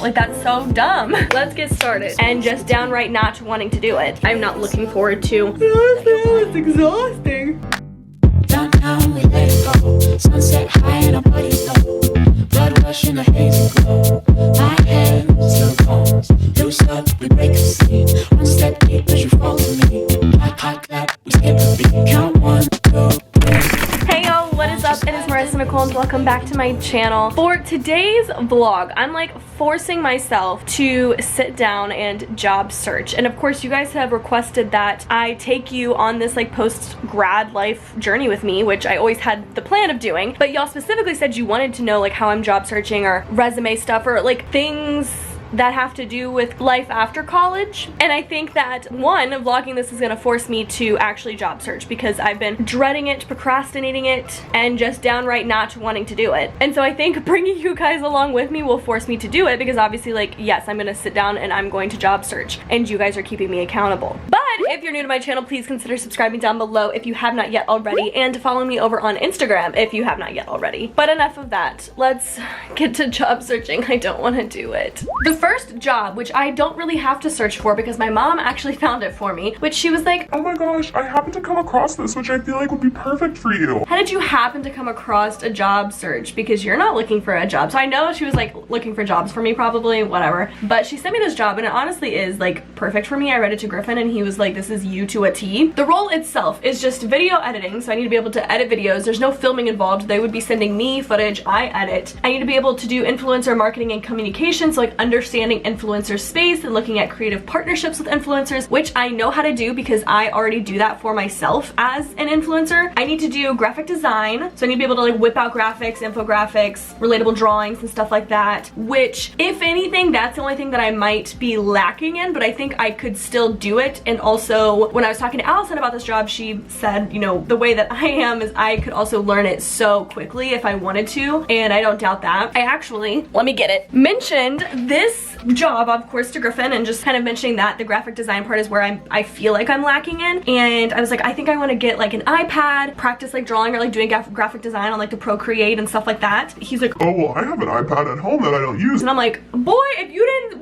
Like, that's so dumb. Let's get started. And just downright not wanting to do it. I'm not looking forward to. It's exhausting. Downtown we let it go. Sunset high and our bodies low. Blood rush in a hazy glow. My hands, your bones. Loose up, we break the scene. One step deep as you fall to me. Hot clap, we skip a beat. Count 1, 2, 3. Hey yo, what is up? It is Marissa, Nicole, and welcome back to my channel. For today's vlog, I'm like forcing myself to sit down and job search. And of course, you guys have requested that I take you on this like post-grad life journey with me, which I always had the plan of doing. But y'all specifically said you wanted to know like how I'm job searching or resume stuff or like things that have to do with life after college. And I think that one, vlogging this is gonna force me to actually job search because I've been dreading it, procrastinating it, and just downright not wanting to do it. And so I think bringing you guys along with me will force me to do it because obviously, like, yes, I'm gonna sit down and I'm going to job search and you guys are keeping me accountable. But if you're new to my channel, please consider subscribing down below if you have not yet already, and to follow me over on Instagram if you have not yet already. But enough of that. Let's get to job searching. I don't want to do it. The first job, which I don't really have to search for because my mom actually found it for me, which she was like, oh my gosh, I happened to come across this, which I feel like would be perfect for you. How did you happen to come across a job search? Because you're not looking for a job. So I know she was like looking for jobs for me, probably, whatever. But she sent me this job and it honestly is like perfect for me. I read it to Griffin and he was like, this is you to a T. The role itself is just video editing. So I need to be able to edit videos. There's no filming involved. They would be sending me footage, I edit. I need to be able to do influencer marketing and communication. So like understanding influencer space and looking at creative partnerships with influencers, which I know how to do because I already do that for myself as an influencer. I need to do graphic design. So I need to be able to like whip out graphics, infographics, relatable drawings and stuff like that, which if anything, that's the only thing that I might be lacking in, but I think I could still do it. And also when I was talking to Allison about this job, she said, you know, the way that I am is I could also learn it so quickly if I wanted to, and I don't doubt that. I actually, let me get it, mentioned this job, of course, to Griffin, and just kind of mentioning that the graphic design part is where I feel like I'm lacking in. And I was like, I think I want to get like an iPad, practice like drawing or like doing graphic design on like the Procreate and stuff like that. He's like, oh, well, I have an iPad at home that I don't use. And I'm like, boy, if you didn't,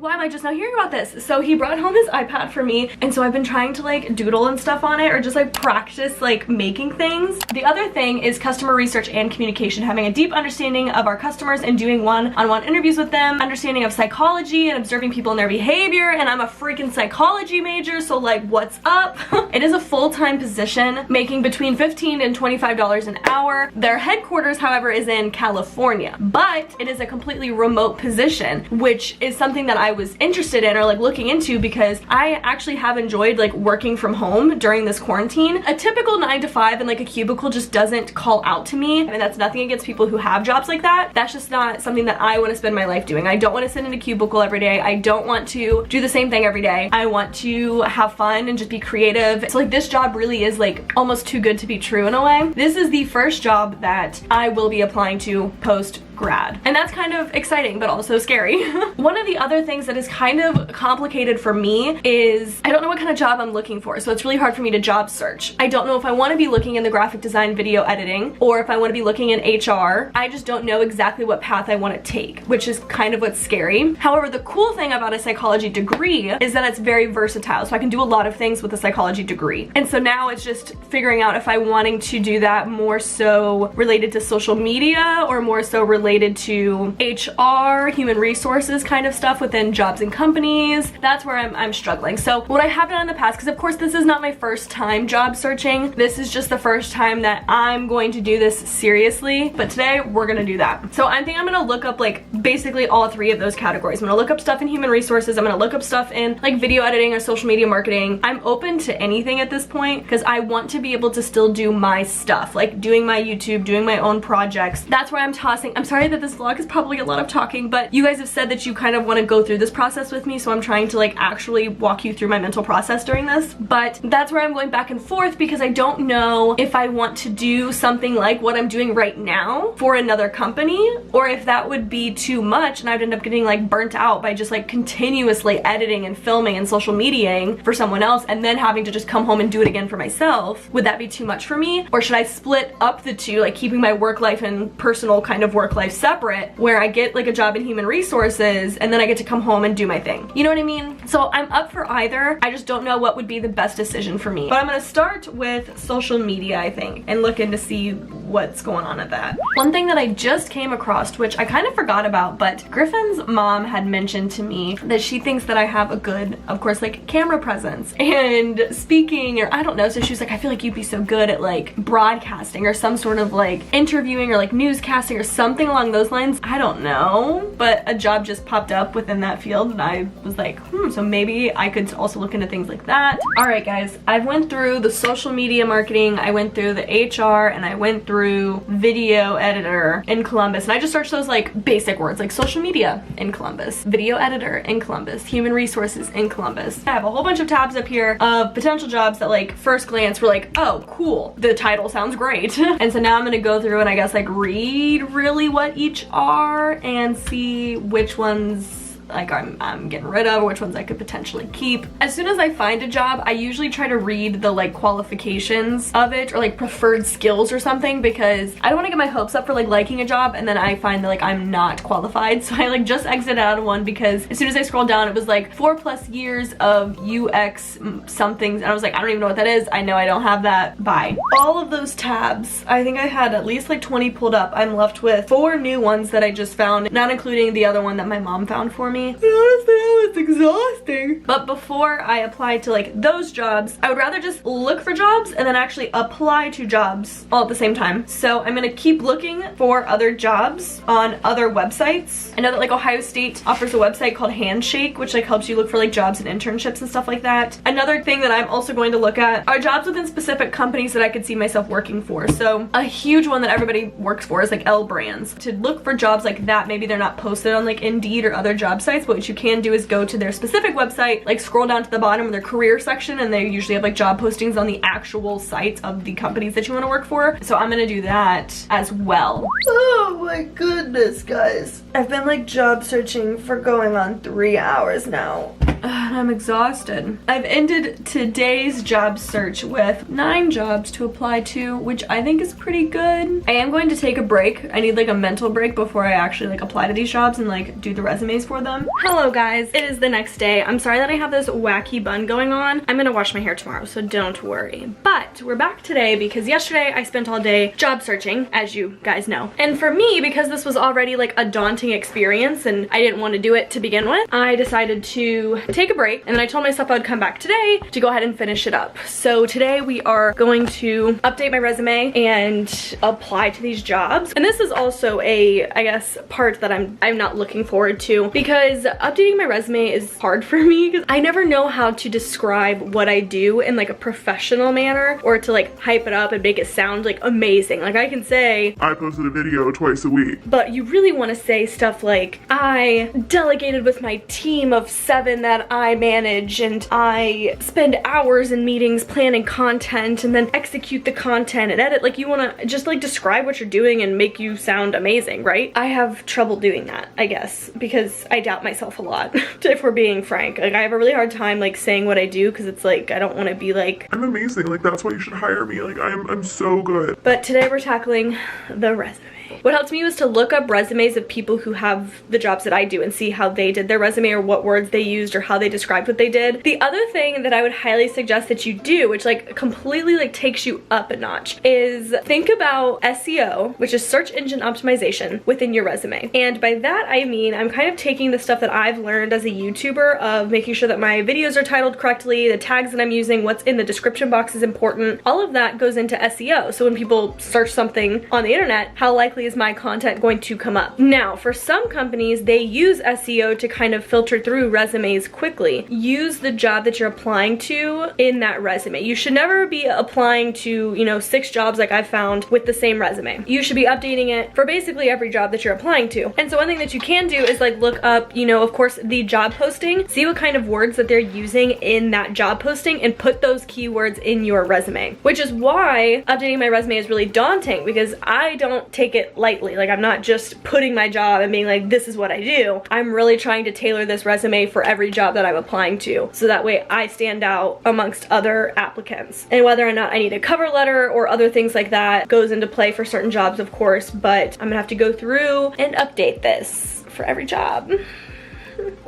why am I just now hearing about this? So he brought home his iPad for me, and so I've been trying to like doodle and stuff on it or just like practice like making things. The other thing is customer research and communication, having a deep understanding of our customers and doing one-on-one interviews with them, understanding of psychology and observing people and their behavior. And I'm a freaking psychology major, so like, what's up? It is a full-time position, making between $15 and $25 an hour. Their headquarters, however, is in California, but it is a completely remote position, which is something that I was interested in or like looking into because I actually have enjoyed like working from home during this quarantine. A typical 9 to 5 in like a cubicle just doesn't call out to me. I mean, that's nothing against people who have jobs like that. That's just not something that I want to spend my life doing. I don't want to sit in a cubicle every day. I don't want to do the same thing every day. I want to have fun and just be creative. So like this job really is like almost too good to be true in a way. This is the first job that I will be applying to post grad. And that's kind of exciting, but also scary. One of the other things that is kind of complicated for me is I don't know what kind of job I'm looking for. So it's really hard for me to job search. I don't know if I want to be looking in the graphic design, video editing, or if I want to be looking in HR. I just don't know exactly what path I want to take, which is kind of what's scary. However, the cool thing about a psychology degree is that it's very versatile. So I can do a lot of things with a psychology degree. And so now it's just figuring out if I'm wanting to do that more so related to social media or more so related to HR, human resources kind of stuff within jobs and companies. That's where I'm struggling. So what I have done in the past, because of course this is not my first time job searching, this is just the first time that I'm going to do this seriously, but today we're gonna do that. So I think I'm gonna look up like basically all three of those categories. I'm gonna look up stuff in human resources, I'm gonna look up stuff in like video editing or social media marketing. I'm open to anything at this point because I want to be able to still do my stuff, like doing my YouTube, doing my own projects. That's where I'm tossing. I'm sorry that this vlog is probably a lot of talking, but you guys have said that you kind of want to go through this process with me, so I'm trying to like actually walk you through my mental process during this. But that's where I'm going back and forth because I don't know if I want to do something like what I'm doing right now for another company, or if that would be too much and I'd end up getting like burnt out by just like continuously editing and filming and social mediaing for someone else and then having to just come home and do it again for myself. Would that be too much for me? Or should I split up the two, like keeping my work life and personal kind of work life life separate, where I get like a job in human resources and then I get to come home and do my thing. You know what I mean? So I'm up for either. I just don't know what would be the best decision for me. But I'm gonna start with social media, I think, and look in to see what's going on at that. One thing that I just came across, which I kind of forgot about, but Griffin's mom had mentioned to me that she thinks that I have a good, of course, like camera presence and speaking, or I don't know. So she was like, I feel like you'd be so good at like broadcasting or some sort of like interviewing or like newscasting or something along those lines. I don't know, but a job just popped up within that field and I was like, so maybe I could also look into things like that. All right, guys, I've went through the social media marketing, I went through the HR, and I went through video editor in Columbus, and I just searched those like basic words like social media in Columbus, video editor in Columbus, human resources in Columbus. I have a whole bunch of tabs up here of potential jobs that like first glance were like, oh cool, the title sounds great. And so now I'm gonna go through and I guess like read really what each are and see which ones like I'm getting rid of, or which ones I could potentially keep. As soon as I find a job, I usually try to read the like qualifications of it or like preferred skills or something, because I don't want to get my hopes up for like liking a job and then I find that like I'm not qualified. So I like just exited out of one because as soon as I scrolled down it was like 4+ years of UX somethings and I was like, I don't even know what that is. I know I don't have that. Bye. All of those tabs, I think I had at least like 20 pulled up. I'm left with 4 new ones that I just found, not including the other one that my mom found for me. And honestly, it's exhausting. But before I apply to like those jobs, I would rather just look for jobs and then actually apply to jobs all at the same time. So I'm gonna keep looking for other jobs on other websites. I know that like Ohio State offers a website called Handshake, which like helps you look for like jobs and internships and stuff like that. Another thing that I'm also going to look at are jobs within specific companies that I could see myself working for. So a huge one that everybody works for is like L Brands. To look for jobs like that, maybe they're not posted on like Indeed or other job sites, but what you can do is go to their specific website, like scroll down to the bottom of their career section, and they usually have like job postings on the actual sites of the companies that you want to work for. So I'm gonna do that as well. Oh my goodness, guys. I've been like job searching for going on 3 hours now. And I'm exhausted. I've ended today's job search with 9 jobs to apply to, which I think is pretty good. I am going to take a break. I need like a mental break before I actually like apply to these jobs and like do the resumes for them. Hello guys, it is the next day. I'm sorry that I have this wacky bun going on. I'm gonna wash my hair tomorrow, so don't worry. But we're back today because yesterday I spent all day job searching, as you guys know. And for me, because this was already like a daunting experience and I didn't want to do it to begin with, I decided to take a break, and then I told myself I'd come back today to go ahead and finish it up. So today we are going to update my resume and apply to these jobs. And this is also a, I guess, part that I'm not looking forward to, because updating my resume is hard for me because I never know how to describe what I do in like a professional manner, or to like hype it up and make it sound like amazing. Like I can say I posted a video twice a week, but you really want to say stuff like I delegated with my team of 7 that I manage, and I spend hours in meetings planning content and then execute the content and edit. Like you want to just like describe what you're doing and make you sound amazing, right? I have trouble doing that, I guess, because I doubt myself a lot. If we're being frank, like I have a really hard time like saying what I do, because it's like I don't want to be like I'm amazing, like that's why you should hire me, like I'm so good. But today we're tackling the resume. What helped me was to look up resumes of people who have the jobs that I do and see how they did their resume, or what words they used, or how they described what they did. The other thing that I would highly suggest that you do, which like completely like takes you up a notch, is think about SEO, which is search engine optimization, within your resume. And by that I mean I'm kind of taking the stuff that I've learned as a YouTuber of making sure that my videos are titled correctly, the tags that I'm using, what's in the description box is important. All of that goes into SEO. So when people search something on the internet, how likely is my content going to come up? Now, for some companies, they use SEO to kind of filter through resumes quickly. Use the job that you're applying to in that resume. You should never be applying to, you know, 6 jobs like I've found with the same resume. You should be updating it for basically every job that you're applying to. And so one thing that you can do is like look up, you know, of course, the job posting, see what kind of words that they're using in that job posting, and put those keywords in your resume. Which is why updating my resume is really daunting, because I don't take it lightly. Like, I'm not just putting my job and being like, this is what I do. I'm really trying to tailor this resume for every job that I'm applying to, so that way I stand out amongst other applicants. And whether or not I need a cover letter or other things like that goes into play for certain jobs, of course, but I'm gonna have to go through and update this for every job.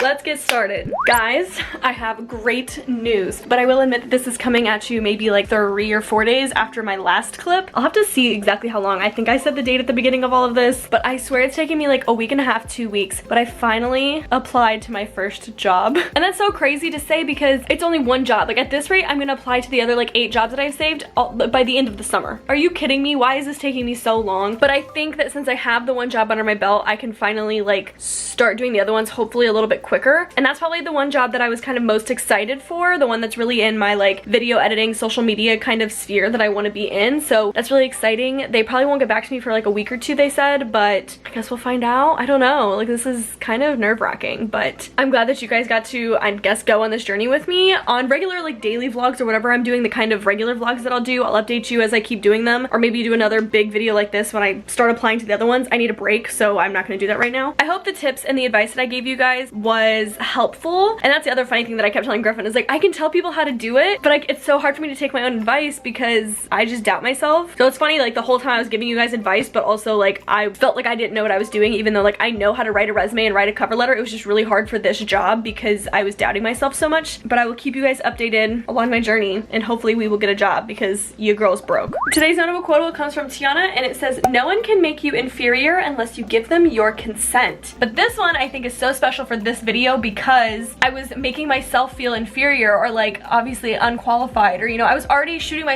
Let's get started. Guys, I have great news, but I will admit that this is coming at you maybe like 3 or 4 days after my last clip. I'll have to see exactly how long. I think I said the date at the beginning of all of this, but I swear it's taking me like a week and a half, 2 weeks, but I finally applied to my first job. And that's so crazy to say because it's only one job. Like, at this rate, I'm gonna apply to the other like 8 jobs that I've saved by the end of the summer. Are you kidding me? Why is this taking me so long? But I think that since I have the one job under my belt, I can finally like start doing the other ones hopefully a little bit quicker. And that's probably the one job that I was kind of most excited for, the one that's really in my like video editing, social media kind of sphere that I want to be in. So that's really exciting. They probably won't get back to me for like a week or 2, they said, but I guess we'll find out. I don't know. Like, this is kind of nerve-wracking, but I'm glad that you guys got to, I guess, go on this journey with me. On regular like daily vlogs or whatever I'm doing, the kind of regular vlogs that I'll do, I'll update you as I keep doing them, or maybe do another big video like this when I start applying to the other ones. I need a break, so I'm not going to do that right now. I hope the tips and the advice that I gave you guys was helpful. And that's the other funny thing that I kept telling Griffin is like, I can tell people how to do it, but like, it's so hard for me to take my own advice because I just doubt myself. So it's funny, like the whole time I was giving you guys advice, but also like I felt like I didn't know what I was doing, even though like I know how to write a resume and write a cover letter. It was just really hard for this job because I was doubting myself so much. But I will keep you guys updated along my journey, and hopefully we will get a job because you girls broke. Today's notable quotable comes from Tiana, and it says, no one can make you inferior unless you give them your consent. But this one I think is so special for this video because I was making myself feel inferior or like obviously unqualified, or you know, I was already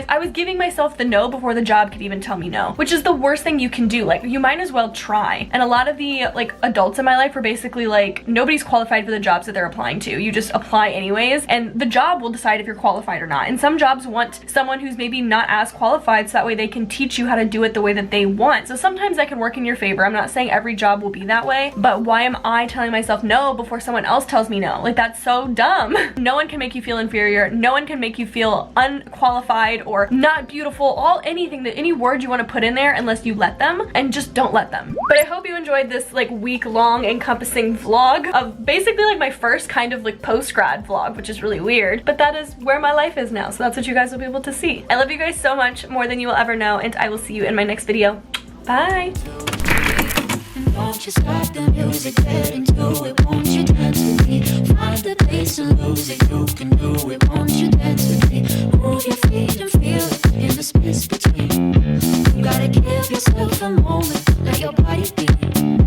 I was giving myself the no before the job could even tell me no, which is the worst thing you can do. Like, you might as well try. And a lot of the like adults in my life were basically like, nobody's qualified for the jobs that they're applying to. You just apply anyways, and the job will decide if you're qualified or not. And some jobs want someone who's maybe not as qualified, so that way they can teach you how to do it the way that they want. So sometimes that can work in your favor. I'm not saying every job will be that way, but why am I telling myself no before someone else tells me no? Like, that's so dumb. No one can make you feel inferior. No one can make you feel unqualified or not beautiful, any word you want to put in there, unless you let them, and just don't let them. But I hope you enjoyed this like week-long encompassing vlog of basically like my first kind of like post-grad vlog, which is really weird, but that is where my life is now, so that's what you guys will be able to see. I love you guys so much, more than you will ever know, and I will see you in my next video. Bye! Won't you start the music, get into it, won't you dance with me? Find the bass and lose it, you can do it, won't you dance with me? Move your feet and feel it in the space between. You gotta give yourself a moment, let your body be.